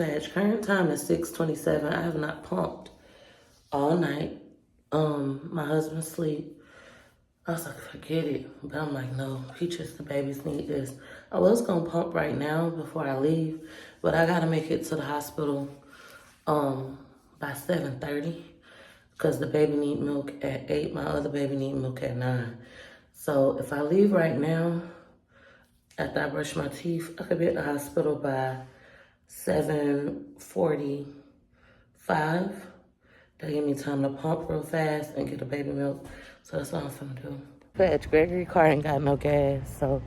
Patch, current time is 6:27. I have not pumped all night. My husband sleep. I was like, forget it. But I'm like, no, Peaches, the babies need this. I was gonna pump right now before I leave, but I gotta make it to the hospital by 7:30 because the baby need milk at 8. My other baby need milk at 9. So if I leave right now, after I brush my teeth, I could be at the hospital by 7:45. That give me time to pump real fast and get a baby milk. So that's what I'm finna do. Patch, Gregory car ain't got no gas, so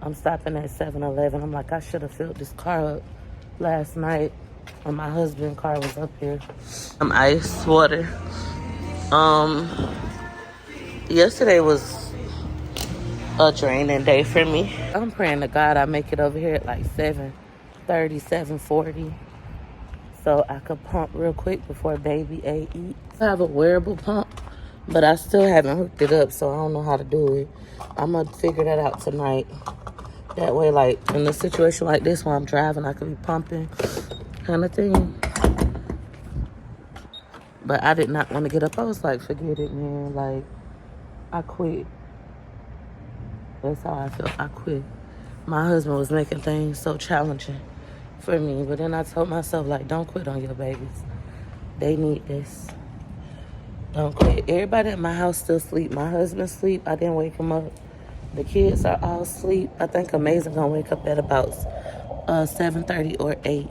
I'm stopping at 7-Eleven. I'm like, I should have filled this car up last night when my husband's car was up here. Some ice water. Yesterday was a draining day for me. I'm praying to God I make it over here at like 7:30, 7:40. So I could pump real quick before baby A eats. I have a wearable pump, but I still haven't hooked it up, so I don't know how to do it. I'm gonna figure that out tonight. That way, like, in a situation like this where I'm driving, I could be pumping kind of thing. But I did not want to get up. I was like, forget it, man. Like, I quit. That's how I felt. I quit. My husband was making things so challenging for me. But then I told myself, like, don't quit on your babies. They need this. Don't quit. Everybody at my house still sleep. My husband sleep. I didn't wake him up. The kids are all asleep. I think Amazing gonna wake up at about 7:30 or 8.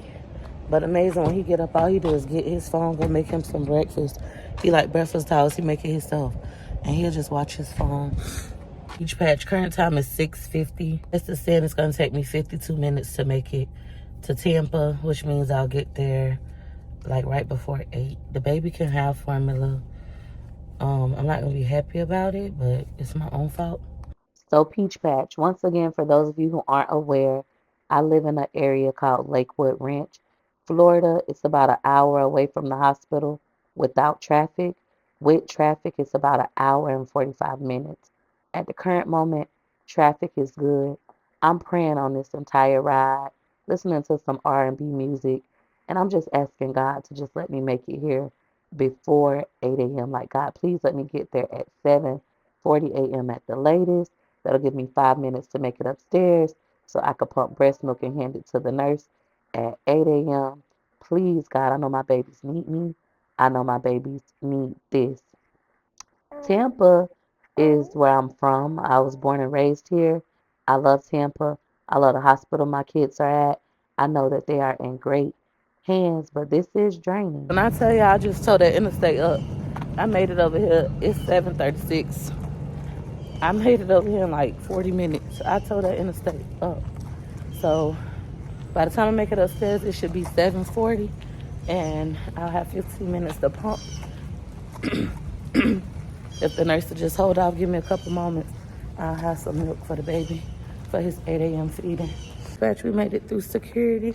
But Amazing, when he get up, all he do is get his phone, go make him some breakfast. He like breakfast house. He make it himself. And he'll just watch his phone. Each patch, current time is 6:50. It's saying it's gonna take me 52 minutes to make it to Tampa, which means I'll get there like right before 8. The baby can have formula. I'm not gonna be happy about it, but it's my own fault. So Peach Patch, once again, for those of you who aren't aware, I live in an area called Lakewood Ranch, Florida. It's about an hour away from the hospital without traffic. With traffic, it's about an hour and 45 minutes. At the current moment, traffic is good. I'm praying on this entire ride, listening to some R&B music, and I'm just asking God to just let me make it here before 8 a.m. Like, God, please let me get there at 7:40 a.m. at the latest. That'll give me 5 minutes to make it upstairs so I could pump breast milk and hand it to the nurse at 8 a.m. Please, God, I know my babies need me. I know my babies need this. Tampa is where I'm from. I was born and raised here. I love Tampa. I love the hospital my kids are at. I know that they are in great hands, but this is draining. When I tell you, I just tore that interstate up. I made it over here. It's 7:36. I made it over here in like 40 minutes. I tore that interstate up. So by the time I make it upstairs, it should be 7:40, and I'll have 15 minutes to pump. If the nurse would just hold off, give me a couple moments, I'll have some milk for the baby for his 8 a.m. feeding. But we made it through security.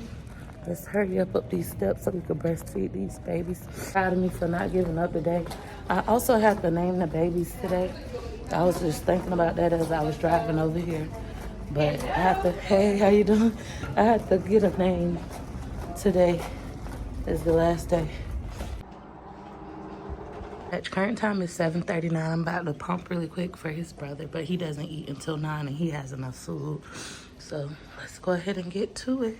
Let's hurry up these steps so we can breastfeed these babies. Proud of me for not giving up today. I also have to name the babies today. I was just thinking about that as I was driving over here. But I have to, hey, how you doing? I have to get a name today. Is the last day. At current time is 7:39. I'm about to pump really quick for his brother, but he doesn't eat until 9 and he has enough food. So let's go ahead and get to it.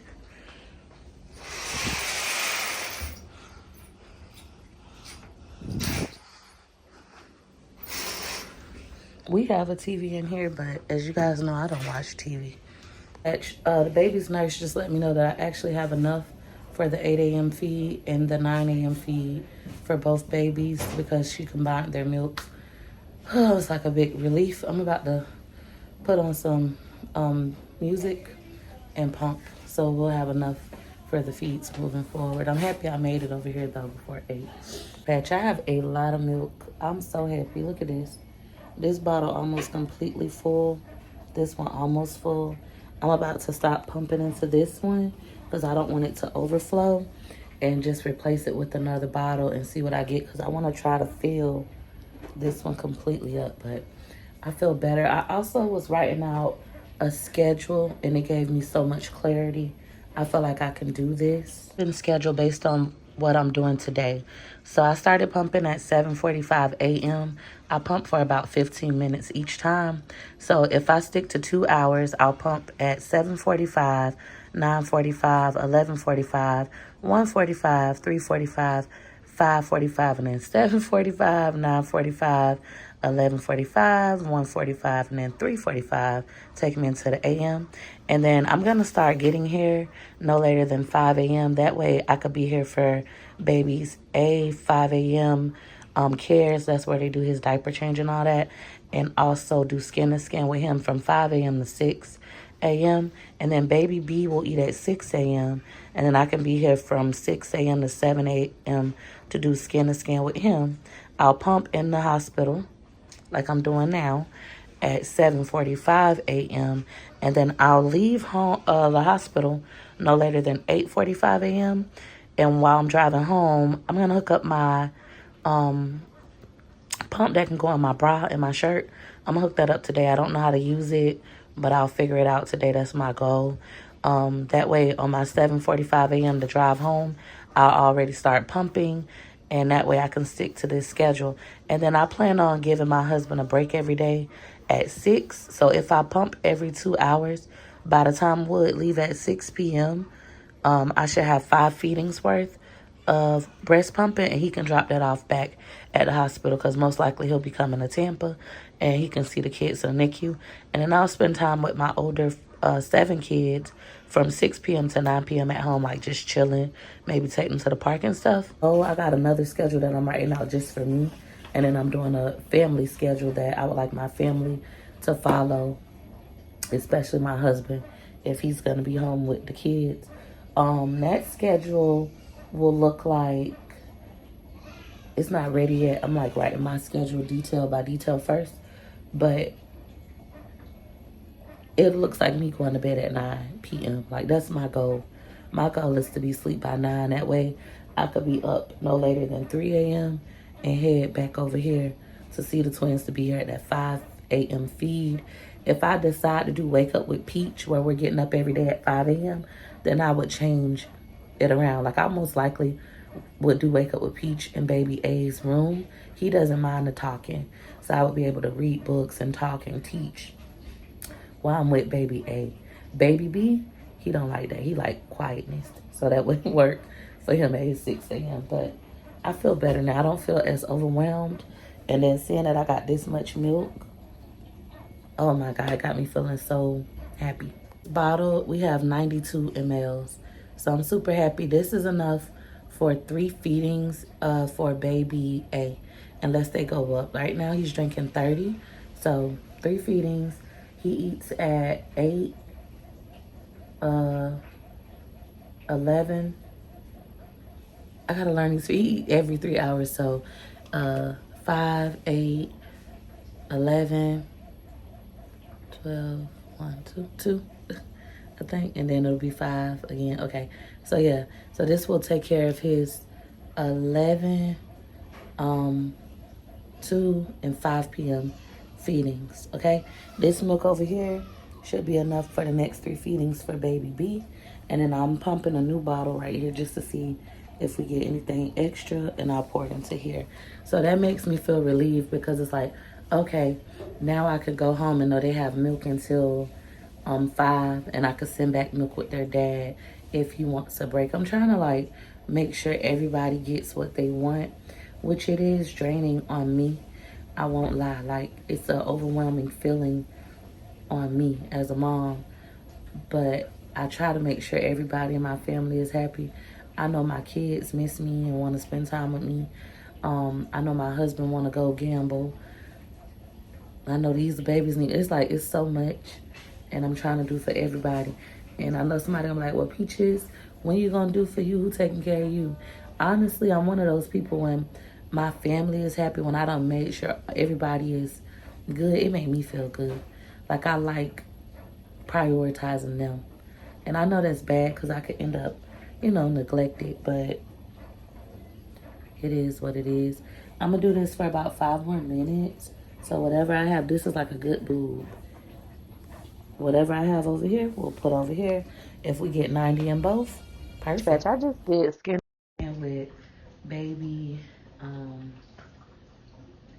We have a TV in here, but as you guys know, I don't watch TV. The baby's nurse just let me know that I actually have enough for the 8 a.m. feed and the 9 a.m. feed for both babies because she combined their milk. Oh, it's like a big relief. I'm about to put on some music and pump, so we'll have enough for the feeds moving forward. I'm happy I made it over here though before 8. Patch, I have a lot of milk. I'm so happy. Look at this. This bottle almost completely full. This one almost full. I'm about to stop pumping into this one because I don't want it to overflow and just replace it with another bottle and see what I get because I want to try to fill this one completely up, but I feel better. I also was writing out a schedule and it gave me so much clarity I feel like I can do this. Been scheduled based on what I'm doing today. So I started pumping at 7:45 a.m. I pump for about 15 minutes each time. So if I stick to 2 hours, I'll pump at 7:45, 9:45, 11:45, 1:45, 3:45, 5:45, and then 7:45, 9:45, 11:45, 1:45, and then 3:45, taking me into the AM. And then I'm going to start getting here no later than 5 a.m. That way I could be here for baby's 5 a.m. Cares. That's where they do his diaper change and all that. And also do skin to skin with him from 5 a.m. to 6 a.m. And then baby B will eat at 6 a.m. And then I can be here from 6 a.m. to 7 a.m. to do skin to skin with him. I'll pump in the hospital like I'm doing now at 7:45 a.m. And then I'll leave home, the hospital no later than 8:45 a.m. And while I'm driving home, I'm going to hook up my pump that can go in my bra and my shirt. I'm going to hook that up today. I don't know how to use it, but I'll figure it out today. That's my goal. That way on my 7:45 a.m. to drive home, I'll already start pumping. And that way I can stick to this schedule. And then I plan on giving my husband a break every day at 6. So if I pump every 2 hours, by the time Wood leave at 6 p.m., I should have 5 feedings worth of breast pumping, and he can drop that off back at the hospital because most likely he'll be coming to Tampa, and he can see the kids in the NICU. And then I'll spend time with my older 7 kids from 6 p.m. to 9 p.m. at home, like just chilling, maybe take them to the park and stuff. Oh, I got another schedule that I'm writing out just for me, and then I'm doing a family schedule that I would like my family to follow, especially my husband, if he's going to be home with the kids. That schedule will look like, it's not ready yet. I'm like writing my schedule detail by detail first, but it looks like me going to bed at 9 p.m. Like, that's my goal. My goal is to be asleep by 9. That way I could be up no later than 3 a.m. and head back over here to see the twins to be here at that 5 a.m. feed. If I decide to do wake up with Peach, where we're getting up every day at 5 a.m., then I would change it around. Like, I most likely would do wake up with Peach in baby A's room. He doesn't mind the talking, so I would be able to read books and talk and teach while I'm with baby A. Baby B, he don't like that. He like quietness, so that wouldn't work for him at his 6 a.m. But I feel better now. I don't feel as overwhelmed. And then seeing that I got this much milk, oh my God, it got me feeling so happy. Bottle, we have 92 mLs. So I'm super happy. This is enough for 3 feedings for baby A, unless they go up. Right now he's drinking 30. So 3 feedings. He eats at 8, 11. I gotta learn these. He eat every 3 hours. So 5, 8, 11, 12, 1, 2, 2. I think, and then it'll be 5 again. Okay, so yeah, so this will take care of his 11, 2, and 5 p.m. feedings. Okay, this milk over here should be enough for the next 3 feedings for baby B, and then I'm pumping a new bottle right here just to see if we get anything extra, and I'll pour it into here. So that makes me feel relieved, because it's like, okay, now I could go home and know they have milk until 5, and I could send back milk with their dad if he wants a break. I'm trying to like make sure everybody gets what they want, which it is draining on me. I won't lie. Like, it's an overwhelming feeling on me as a mom, but I try to make sure everybody in my family is happy. I know my kids miss me and want to spend time with me. I know my husband want to go gamble. I know these babies need, it's like, it's so much, and I'm trying to do for everybody. And I know somebody, I'm like, well, Peaches, when you gonna do for you? Who taking care of you? Honestly, I'm one of those people, when my family is happy, when I don't make sure everybody is good, it make me feel good. Like, I like prioritizing them. And I know that's bad, because I could end up, neglected, but it is what it is. I'm gonna do this for about 5 more minutes. So whatever I have, this is like a good boob. Whatever I have over here, we'll put over here. If we get 90 in both, perfect. I just did skin with baby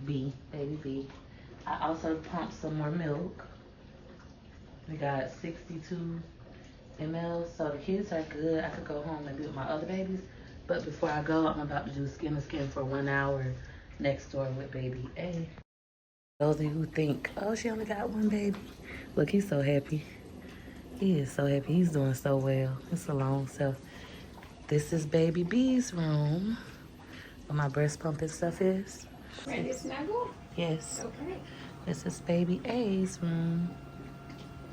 baby B. I also pumped some more milk. We got 62 ml, so the kids are good. I could go home and be with my other babies. But before I go, I'm about to do skin to skin for 1 hour next door with baby A. Those of you who think, oh, she only got one baby. Look, he's so happy. He is so happy. He's doing so well. It's a long self. This is baby B's room, where my breast pump and stuff is. Ready to snuggle? Yes. Okay. This is baby A's room.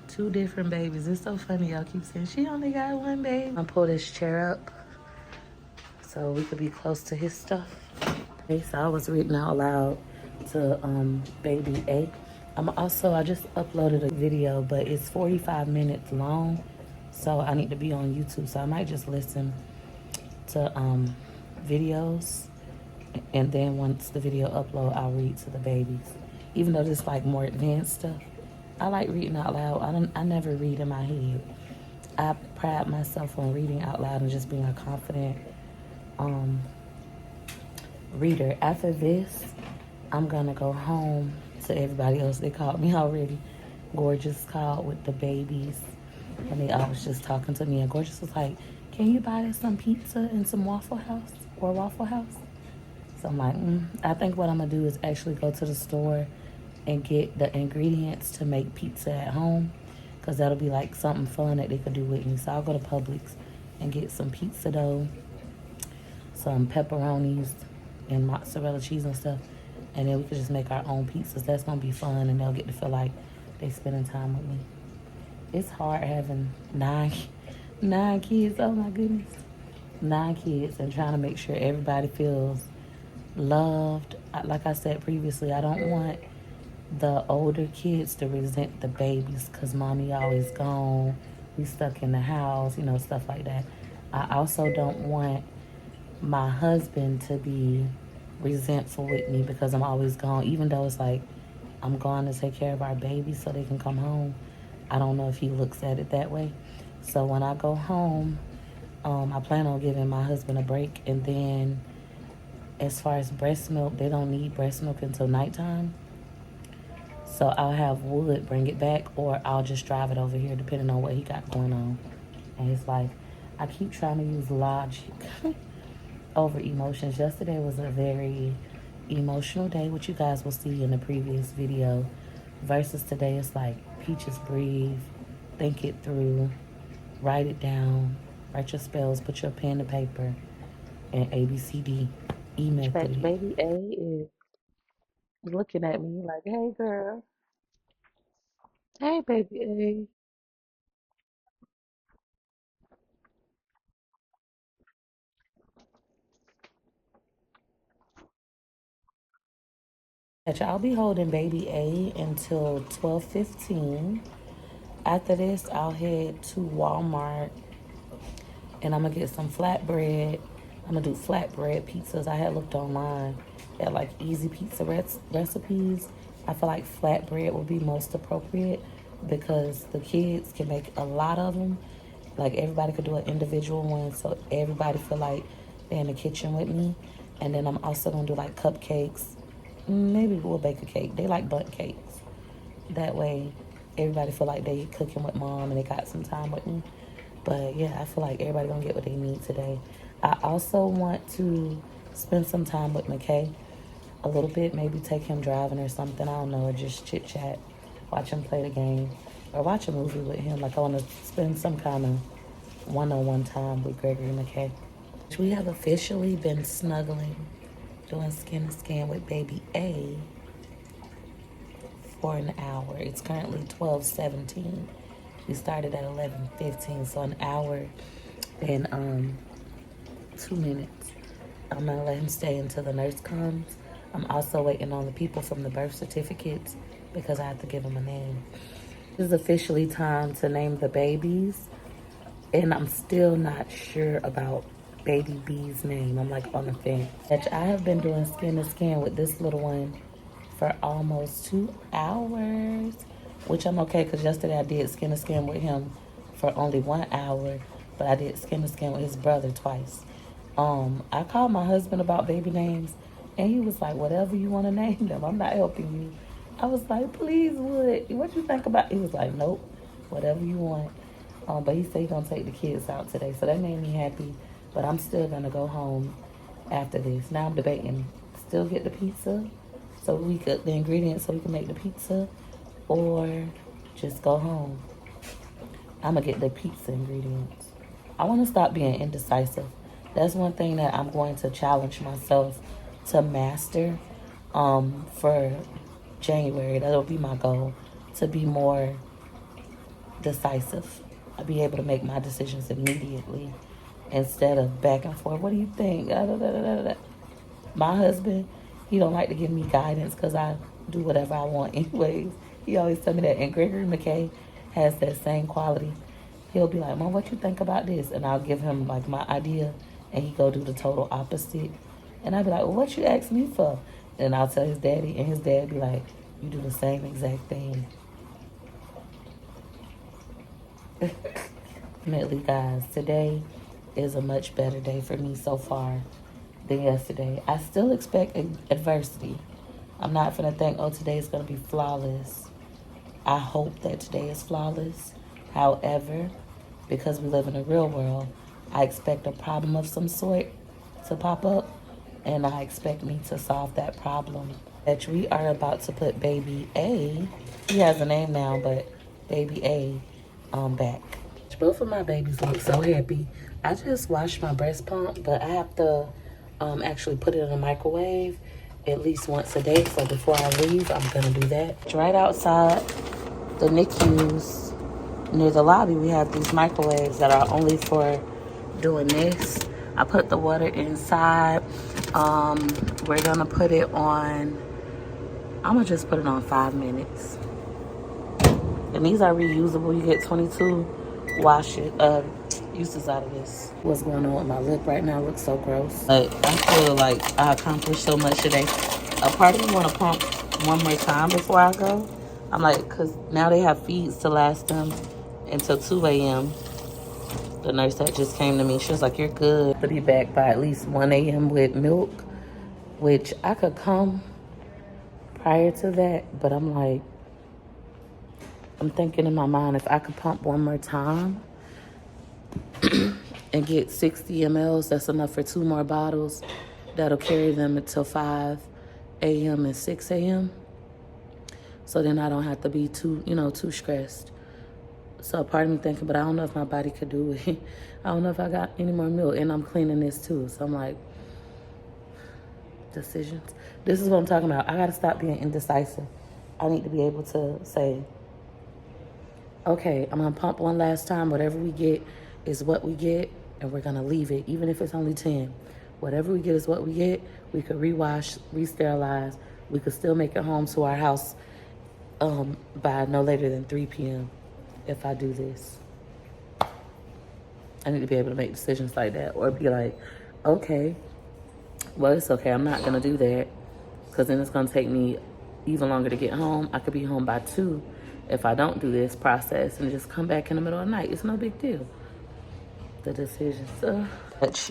2 different babies. It's so funny y'all keep saying she only got one baby. I'll pull this chair up so we could be close to his stuff. Okay, so I was reading out loud to baby A. I just uploaded a video, but it's 45 minutes long, so I need to be on YouTube. So I might just listen to videos, and then once the video upload, I'll read to the babies. Even though this like more advanced stuff, I like reading out loud. I never read in my head. I pride myself on reading out loud and just being a confident reader. After this, I'm gonna go home to everybody else. They called me already. Gorgeous called with the babies, and they all was just talking to me. And Gorgeous was like, "Can you buy us some pizza and some Waffle House or Waffle House?" So I'm like, I think what I'm gonna do is actually go to the store and get the ingredients to make pizza at home, because that'll be like something fun that they could do with me. So I'll go to Publix and get some pizza dough, some pepperonis and mozzarella cheese and stuff, and then we could just make our own pizzas. That's gonna be fun, and they'll get to feel like they spending time with me. It's hard having nine kids. Oh my goodness, 9 kids, and trying to make sure everybody feels loved. Like I said previously, I don't want the older kids to resent the babies because mommy always gone, we stuck in the house, stuff like that. I also don't want my husband to be resentful with me because I'm always gone, even though it's like I'm gone to take care of our babies so they can come home. I don't know if he looks at it that way. So when I go home, I plan on giving my husband a break. And then as far as breast milk, they don't need breast milk until nighttime. So I'll have Wood bring it back, or I'll just drive it over here depending on what he got going on. And it's like, I keep trying to use logic over emotions. Yesterday was a very emotional day, which you guys will see in the previous video. Versus today, it's like Peaches, breathe, think it through, write it down, write your spells, put your pen to paper, and ABCD, E method. Baby A is looking at me like, hey girl, hey baby A. I'll be holding baby A until 12:15. After this, I'll head to Walmart and I'm gonna get some flatbread. I'm gonna do flatbread pizzas. I had looked online at like easy pizza recipes. I feel like flatbread would be most appropriate because the kids can make a lot of them. Like everybody could do an individual one, so everybody feel like they're in the kitchen with me. And then I'm also gonna do like cupcakes. Maybe we'll bake a cake. They like bundt cakes. That way, everybody feel like they cooking with mom and they got some time with me. But yeah, I feel like everybody gonna get what they need today. I also want to spend some time with McKay a little bit. Maybe take him driving or something. I don't know, or just chit chat, watch him play the game, or watch a movie with him. Like I want to spend some kind of one-on-one time with Gregory McKay. We have officially been snuggling, doing skin to skin with baby A for an hour. It's currently 12:17. We started at 11:15, so an hour and 2 minutes. I'm gonna let him stay until the nurse comes. I'm also waiting on the people from the birth certificates because I have to give them a name. This is officially time to name the babies, and I'm still not sure about baby B's name. I'm like on the fence. I have been doing skin to skin with this little one for almost 2 hours, which I'm okay because yesterday I did skin to skin with him for only 1 hour, but I did skin to skin with his brother twice. I called my husband about baby names, and he was like, whatever you want to name them, I'm not helping you. I was like, please, what you think about? He was like, nope, whatever you want. But he said he's going to take the kids out today, so that made me happy. But I'm still going to go home after this. Now I'm debating, still get the pizza, so we could, the ingredients so we can make the pizza, or just go home. I'm going to get the pizza ingredients. I want to stop being indecisive. That's one thing that I'm going to challenge myself to master for January. That'll be my goal, to be more decisive. I'll be able to make my decisions immediately instead of back and forth. What do you think? My husband, he don't like to give me guidance because I do whatever I want anyways. He always tell me that. And Gregory McKay has that same quality. He'll be like, Mom, what you think about this? And I'll give him like my idea, and he go do the total opposite. And I'll be like, well, what you ask me for? And I'll tell his daddy, and his dad be like, you do the same exact thing. Definitely, guys, today is a much better day for me so far than yesterday. I still expect adversity. I'm not gonna think, oh, today is gonna be flawless. I hope that today is flawless. However, because we live in a real world, I expect a problem of some sort to pop up, and I expect me to solve that problem. That we are about to put baby A, he has a name now, but baby A, back. Both of my babies look so happy. I just washed my breast pump, but I have to actually put it in the microwave at least once a day. So before I leave, I'm gonna do that. It's right outside the NICUs near the lobby. We have these microwaves that are only for doing this. I put the water inside. We're gonna put it on, I'm gonna just put it on 5 minutes. And these are reusable. You get 22 uses out of this. What's going on with my lip right now looks so gross. But I feel like I accomplished so much today. A part of me want to pump one more time before I go. I'm like, because now they have feeds to last them until 2 a.m. The nurse that just came to me, she was like, you're good to be back by at least 1 a.m. with milk, which I could come prior to that, but I'm like, I'm thinking in my mind, if I could pump one more time and get 60 mLs, that's enough for 2 more bottles. That'll carry them until 5 a.m. and 6 a.m. So then I don't have to be too stressed. So part of me thinking, but I don't know if my body could do it. I don't know if I got any more milk, and I'm cleaning this too. So I'm like, decisions. This is what I'm talking about. I got to stop being indecisive. I need to be able to say, okay, I'm going to pump one last time. Whatever we get is what we get, and we're going to leave it, even if it's only 10. Whatever we get is what we get. We could rewash, re-sterilize. We could still make it home to our house by no later than 3 p.m. if I do this. I need to be able to make decisions like that, or be like, okay, well, it's okay. I'm not going to do that, because then it's going to take me even longer to get home. I could be home by 2 if I don't do this process and just come back in the middle of the night. It's no big deal. The decisions.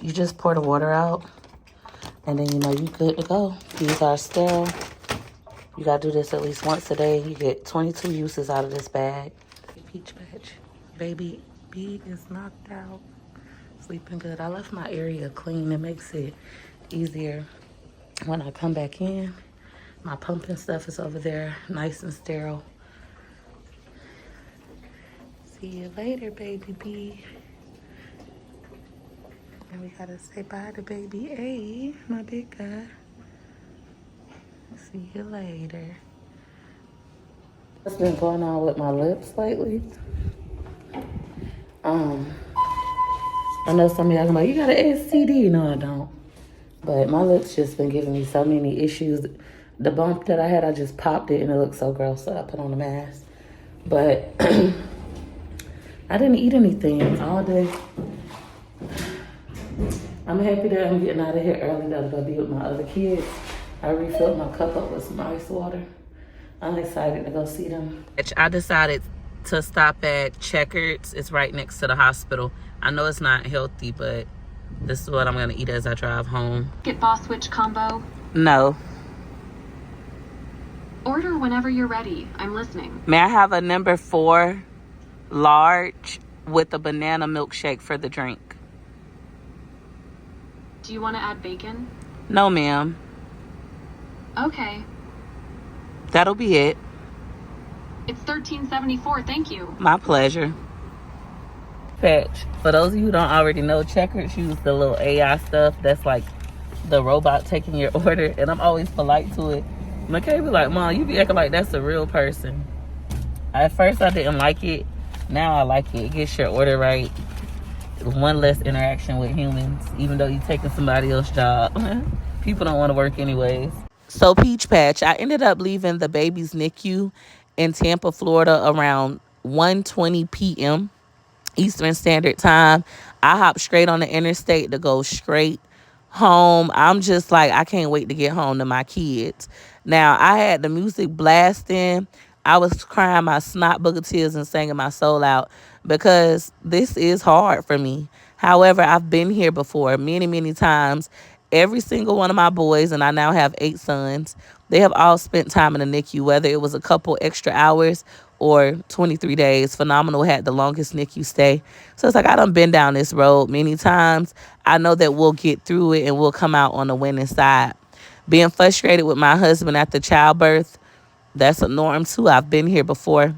You just pour the water out, and then you're good to go. These are sterile. You got to do this at least once a day. You get 22 uses out of this bag. Peach badge. Baby B is knocked out. Sleeping good. I left my area clean. It makes it easier when I come back in. My pumping stuff is over there, nice and sterile. See you later, baby B. And we gotta say bye to baby A, my big guy. See you later. What's been going on with my lips lately? I know some of y'all gonna be like, you got an STD. No, I don't. But my lips just been giving me so many issues. The bump that I had, I just popped it and it looked so gross, so I put on a mask. But I didn't eat anything all day. I'm happy that I'm getting out of here early though, to go be with my other kids. I refilled my cup up with some ice water. I'm excited to go see them. I decided to stop at Checkers. It's right next to the hospital. I know it's not healthy, but this is what I'm gonna eat as I drive home. Get boss switch combo? No. Order whenever you're ready. I'm listening. May I have a number 4 large with a banana milkshake for the drink? Do you want to add bacon? No, ma'am. Okay. That'll be it. It's $13.74. Thank you. My pleasure. Patch. For those of you who don't already know, Checkers use the little AI stuff that's like the robot taking your order, and I'm always polite to it. McKay be like, Mom, you be acting like that's a real person. At first I didn't like it. Now I like it. It gets your order right. One less interaction with humans, even though you're taking somebody else's job. People don't want to work anyways. So Peach Patch, I ended up leaving the baby's NICU in Tampa, Florida around 1:20 p.m. Eastern Standard Time. I hopped straight on the interstate to go straight home. I'm just like, I can't wait to get home to my kids. Now, I had the music blasting. I was crying my snot booger tears and singing my soul out because this is hard for me. However, I've been here before many, many times. Every single one of my boys, and I now have 8 sons, they have all spent time in the NICU, whether it was a couple extra hours or 23 days. Phenomenal had the longest NICU stay. So it's like I done been down this road many times. I know that we'll get through it and we'll come out on the winning side. Being frustrated with my husband after childbirth, that's a norm too. I've been here before.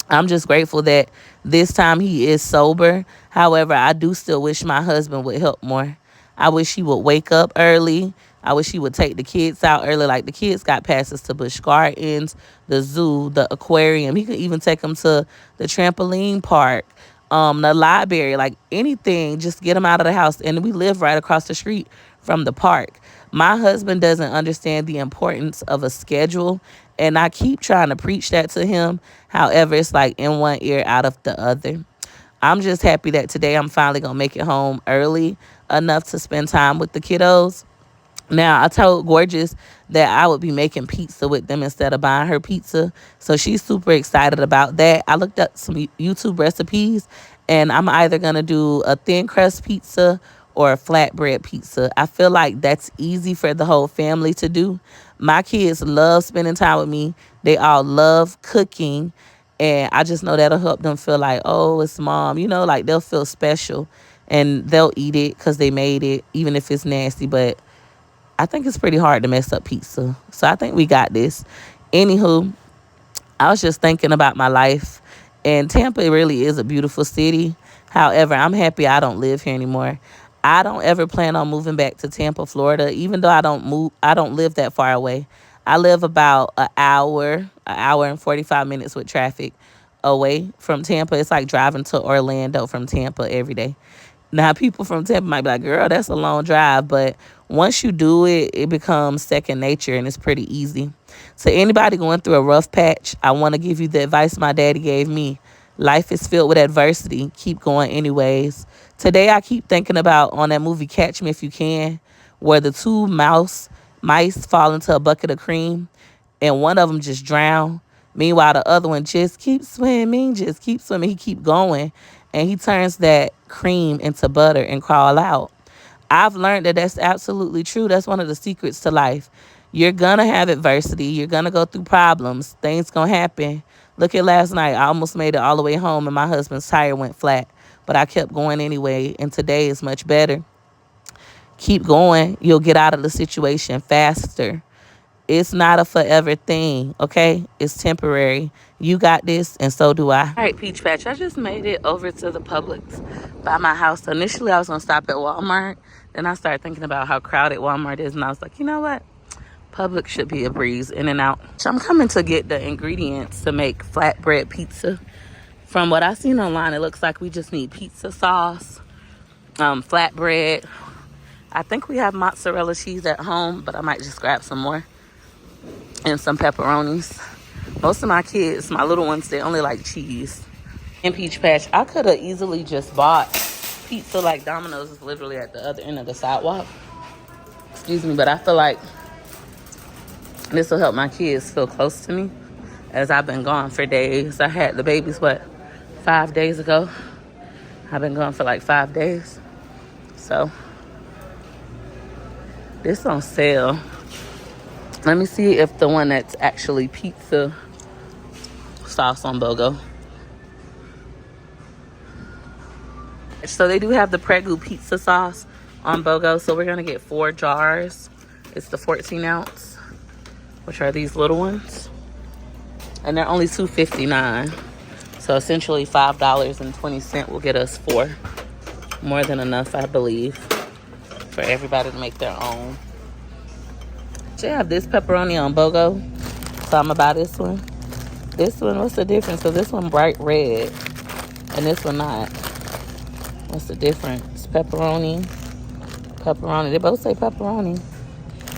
I'm just grateful that this time he is sober. However, I do still wish my husband would help more. I wish he would wake up early. I wish he would take the kids out early. Like, the kids got passes to Busch Gardens, the zoo, the aquarium. He could even take them to the trampoline park, the library, like anything. Just get them out of the house. And we live right across the street from the park. My husband doesn't understand the importance of a schedule, and I keep trying to preach that to him. However, it's like in one ear, out of the other. I'm just happy that today I'm finally going to make it home early enough to spend time with the kiddos. Now, I told Gorgeous that I would be making pizza with them instead of buying her pizza. So she's super excited about that. I looked up some YouTube recipes, and I'm either going to do a thin crust pizza or a flatbread pizza. I feel like that's easy for the whole family to do. My kids love spending time with me. They all love cooking. And I just know that'll help them feel like, oh, it's mom. You know, like they'll feel special. And they'll eat it because they made it, even if it's nasty. But I think it's pretty hard to mess up pizza. So I think we got this. Anywho, I was just thinking about my life. And Tampa really is a beautiful city. However, I'm happy I don't live here anymore. I don't ever plan on moving back to Tampa, Florida, even though I don't live that far away. I live about an hour and 45 minutes with traffic away from Tampa. It's like driving to Orlando from Tampa every day. Now, people from Tampa might be like, girl, that's a long drive. But once you do it, it becomes second nature, and it's pretty easy. So anybody going through a rough patch, I want to give you the advice my daddy gave me. Life is filled with adversity. Keep going anyways. Today, I keep thinking about on that movie Catch Me If You Can, where the 2 mice fall into a bucket of cream, and one of them just drowned. Meanwhile, the other one just keeps swimming, He keep going, and he turns that cream into butter and crawl out. I've learned that that's absolutely true. That's one of the secrets to life. You're going to have adversity. You're going to go through problems. Things going to happen. Look at last night. I almost made it all the way home, and my husband's tire went flat. But I kept going anyway, and today is much better. Keep going. You'll get out of the situation faster. It's not a forever thing, okay? It's temporary. You got this, and so do I. All right, Peach Patch, I just made it over to the Publix by my house. Initially, I was going to stop at Walmart. Then I started thinking about how crowded Walmart is, and I was like, you know what? Publix should be a breeze, in and out. So I'm coming to get the ingredients to make flatbread pizza. From what I've seen online, it looks like we just need pizza sauce, flatbread. I think we have mozzarella cheese at home, but I might just grab some more. And some pepperonis. Most of my kids, my little ones, they only like cheese. And Peach Patch, I could have easily just bought pizza like Domino's is literally at the other end of the sidewalk. Excuse me, but I feel like this will help my kids feel close to me. as I've been gone for days. I had the babies, 5 days ago. I've been gone for like 5 days. So, this on sale. Let me see if the one that's actually pizza sauce on BOGO. So they do have the Prego pizza sauce on BOGO. So we're going to get 4 jars. It's the 14 ounce, which are these little ones. And they're only $2.59. So essentially $5.20 will get us 4. More than enough, I believe, for everybody to make their own. They have this pepperoni on BOGO. So I'm going to buy this one. This one, what's the difference? So this one bright red and this one not. What's the difference? Pepperoni. Pepperoni. They both say pepperoni.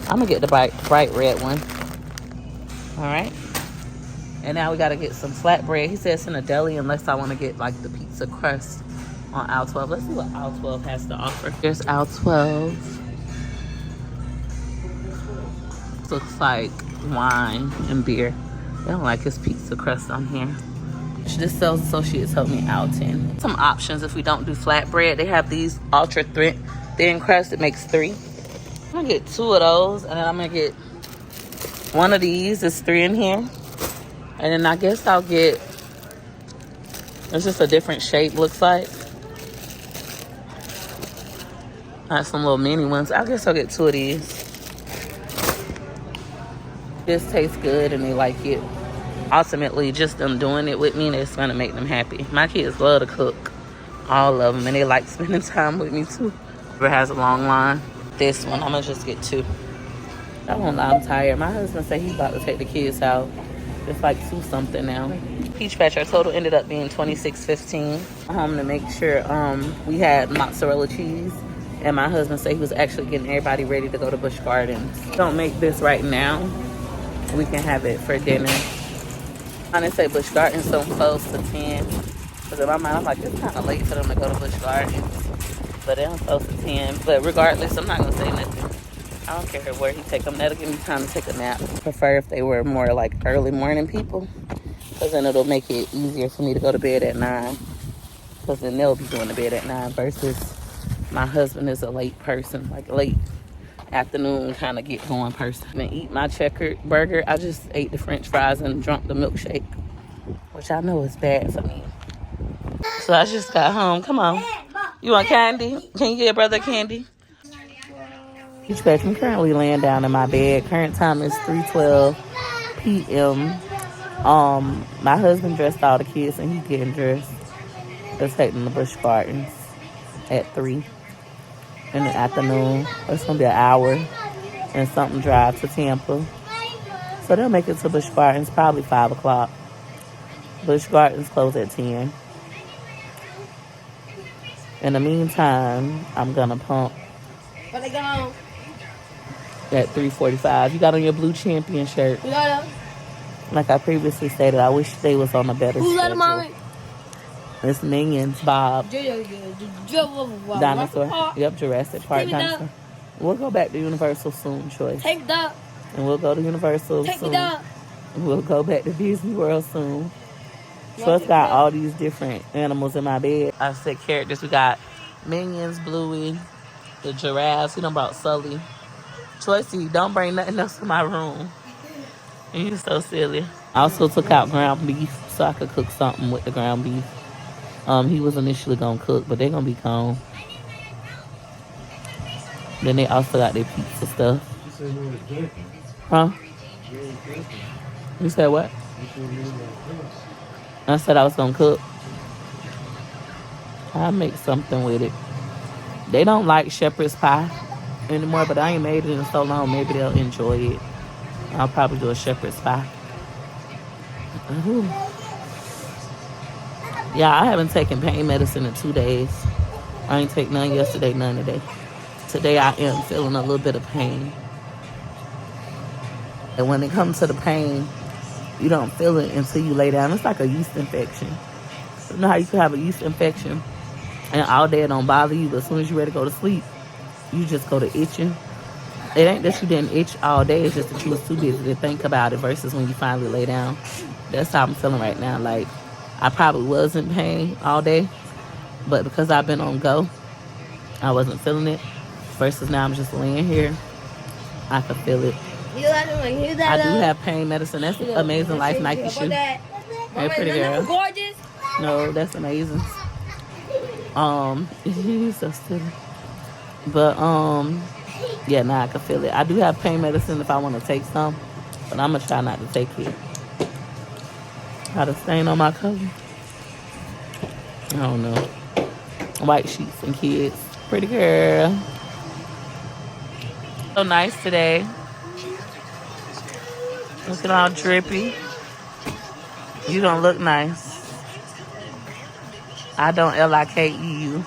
I'm going to get the bright red one. All right. And now we got to get some flatbread. He says in a deli unless I want to get like the pizza crust on aisle 12. Let's see what aisle 12 has to offer. Here's aisle 12. Looks like wine and beer. They don't like his pizza crust on here. This sales associates help me out 10. Some options if we don't do flatbread. They have these ultra thin crust. It makes 3. I'm gonna get 2 of those, and then I'm gonna get one of these. There's 3 in here, and then I guess I'll get. It's just a different shape. Looks like. I have some little mini ones. I guess I'll get 2 of these. This tastes good, and they like it. Ultimately, just them doing it with me, it's gonna make them happy. My kids love to cook, all of them, and they like spending time with me too. It has a long line. This one, I'm gonna just get 2. I won't lie, I'm tired. My husband said he's about to take the kids out. It's like 2 something now. Peach patch, our total ended up being $26.15. Home to make sure we had mozzarella cheese, and my husband said he was actually getting everybody ready to go to Busch Gardens. Don't make this right now. We can have it for dinner. I didn't say Busch Gardens don't close to 10. Because in my mind, I'm like, it's kind of late for them to go to Busch Gardens. But they don't close to 10. But regardless, I'm not going to say nothing. I don't care where he take them. That'll give me time to take a nap. I prefer if they were more like early morning people. Because then it'll make it easier for me to go to bed at 9. Because then they'll be going to bed at 9 versus my husband is a late person. Like late afternoon kind of get going person. And eat my checkered burger. I just ate the french fries and drunk the milkshake, which I know is bad for me. So I just got home. Come on. You want candy? Can you get your brother candy? I'm currently laying down in my bed. Current time is 3:12 p.m. My husband dressed all the kids and he's getting dressed. Let's take them to Busch Gardens at 3 in the afternoon. It's gonna be an hour and something drive to Tampa. So they'll make it to Busch Gardens probably 5 o'clock. Busch Gardens close at 10. In the meantime, I'm gonna pump Where they go? at 3:45. You got on your blue champion shirt. Who let him? Like I previously stated, I wish they was on a better Who let schedule. him on it? It's Minions, Bob, Dinosaur. Dinosaur. Yep, Jurassic Park Take me down. Dinosaur. We'll go back to Universal soon, Choice. Take that. And we'll go to Universal Take me soon. down. We'll go back to Disney World soon. Choice got all these different animals in my bed. I said characters. We got Minions, Bluey, the giraffes. We done brought Sully. Choicey, don't bring nothing else to my room. And you're so silly. I also took out ground beef so I could cook something with the ground beef. He was initially gonna cook, but they're gonna be gone. Then they also got their pizza stuff. Huh? You said what? I said I was gonna cook. I'll make something with it. They don't like shepherd's pie anymore, but I ain't made it in so long. Maybe they'll enjoy it. I'll probably do a shepherd's pie. Ooh. Yeah, I haven't taken pain medicine in 2 days. I ain't take none yesterday, none today. Today I am feeling a little bit of pain. And when it comes to the pain, you don't feel it until you lay down. It's like a yeast infection. You know how you can have a yeast infection and all day it don't bother you, but as soon as you're ready to go to sleep, you just go to itching. It ain't that you didn't itch all day, it's just that you was too busy to think about it versus when you finally lay down. That's how I'm feeling right now. Like, I probably was in pain all day, but because I've been on go, I wasn't feeling it. Versus now I'm just laying here. I can feel it. I do have pain medicine. That's Amazing Life Nike shoe. Hey, pretty girl. Gorgeous. No, that's amazing. He's so silly. But yeah, now I can feel it. I do have pain medicine if I want to take some, but I'm gonna try not to take it. Got a stain on my cover. I don't know. White sheets and kids. Pretty girl. So nice today. Looking all drippy. You don't look nice. I don't LIKE you.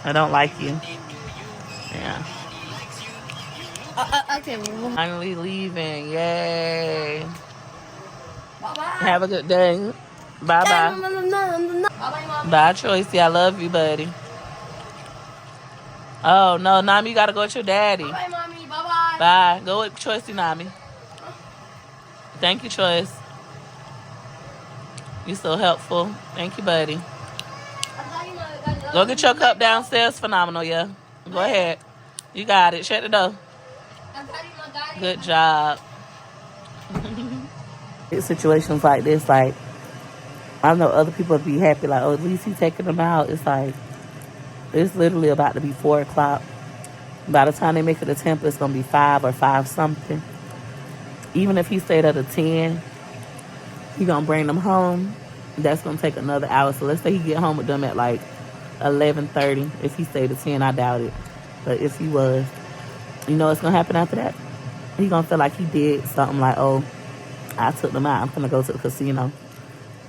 I don't like you. Yeah. Okay. Finally leaving. Yay. Bye-bye. Have a good day. Bye-bye. Bye-bye, Mom. Bye, Tracy. I love you, buddy. Oh, no, Nami, you gotta go with your daddy. Bye-bye, Mommy. Bye-bye. Bye. Go with Tracy, Nami. Thank you, Choice. You so helpful. Thank you, buddy. Go get your cup downstairs. Phenomenal, yeah. Go ahead. You got it. Shut the door. Good job. In situations like this, like, I know other people would be happy, like, oh, at least he's taking them out. It's like, it's literally about to be 4 o'clock. By the time they make it to Tampa, it's going to be 5 or 5 something. Even if he stayed at a 10, he going to bring them home. That's going to take another hour. So let's say he get home with them at like 11:30. If he stayed at 10, I doubt it. But if he was, you know what's going to happen after that? He going to feel like he did something like, oh, I took them out. I'm going to go to the casino.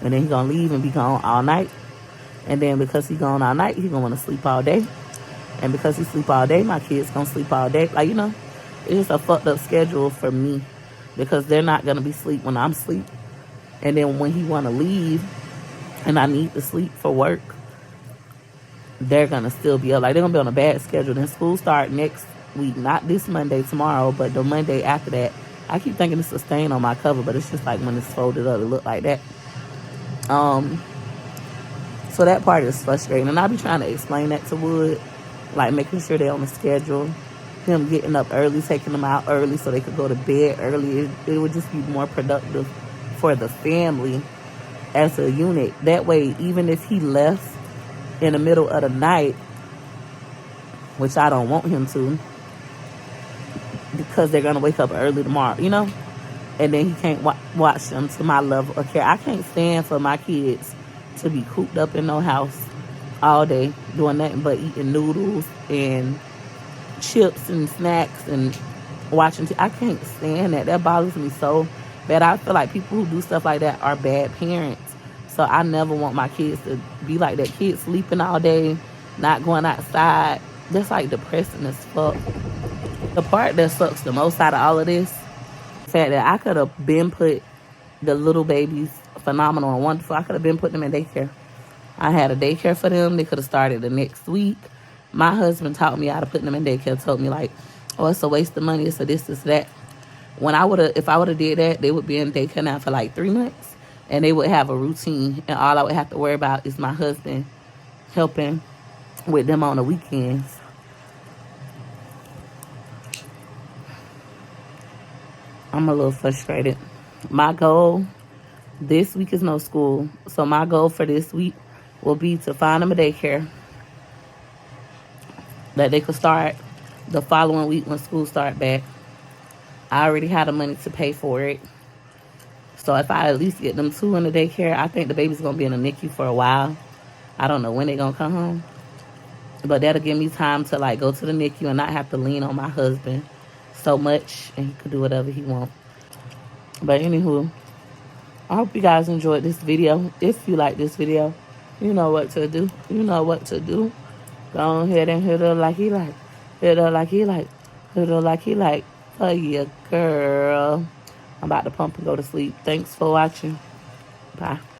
And then he going to leave and be gone all night. And then because he gone all night, he going to want to sleep all day. And because he sleep all day, my kids going to sleep all day. Like, you know, it's just a fucked up schedule for me. Because they're not going to be asleep when I'm asleep. And then when he want to leave and I need to sleep for work, they're going to still be up. Like, they're going to be on a bad schedule. Then school start next week. Not this Monday, tomorrow, but the Monday after that. I keep thinking it's a stain on my cover, but it's just like when it's folded up, it look like that. So that part is frustrating. And I be trying to explain that to Wood. Like, making sure they're on the schedule. Him getting up early, taking them out early so they could go to bed early. It would just be more productive for the family as a unit. That way, even if he left in the middle of the night, which I don't want him to, because they're going to wake up early tomorrow, you know? And then he can't watch them to my level of care. I can't stand for my kids to be cooped up in no house all day doing nothing but eating noodles and chips and snacks and watching I can't stand that. That bothers me so bad. I feel like people who do stuff like that are bad parents. So I never want my kids to be like that. Kids sleeping all day, not going outside. That's like depressing as fuck. The part that sucks the most out of all of this, the fact that I could have been put the little babies, Phenomenal and Wonderful, I could have been putting them in daycare. I had a daycare for them. They could have started the next week. My husband taught me how to put them in daycare. Told me like, oh, it's a waste of money. It's a this, that. When if I would have did that, they would be in daycare now for like 3 months, and they would have a routine. And all I would have to worry about is my husband helping with them on the weekends. I'm a little frustrated. My goal this week is no school, so my goal for this week will be to find them a daycare that they could start the following week when school start back. I already had the money to pay for it. So if I at least get them 2 in the daycare, I think the baby's going to be in the NICU for a while. I don't know when they're going to come home. But that'll give me time to like go to the NICU and not have to lean on my husband so much. And he could do whatever he wants. But anywho, I hope you guys enjoyed this video. If you like this video, you know what to do. You know what to do. Go ahead and hit her like he like. Hit her like he like. Hit her like he like. For your girl. I'm about to pump and go to sleep. Thanks for watching. Bye.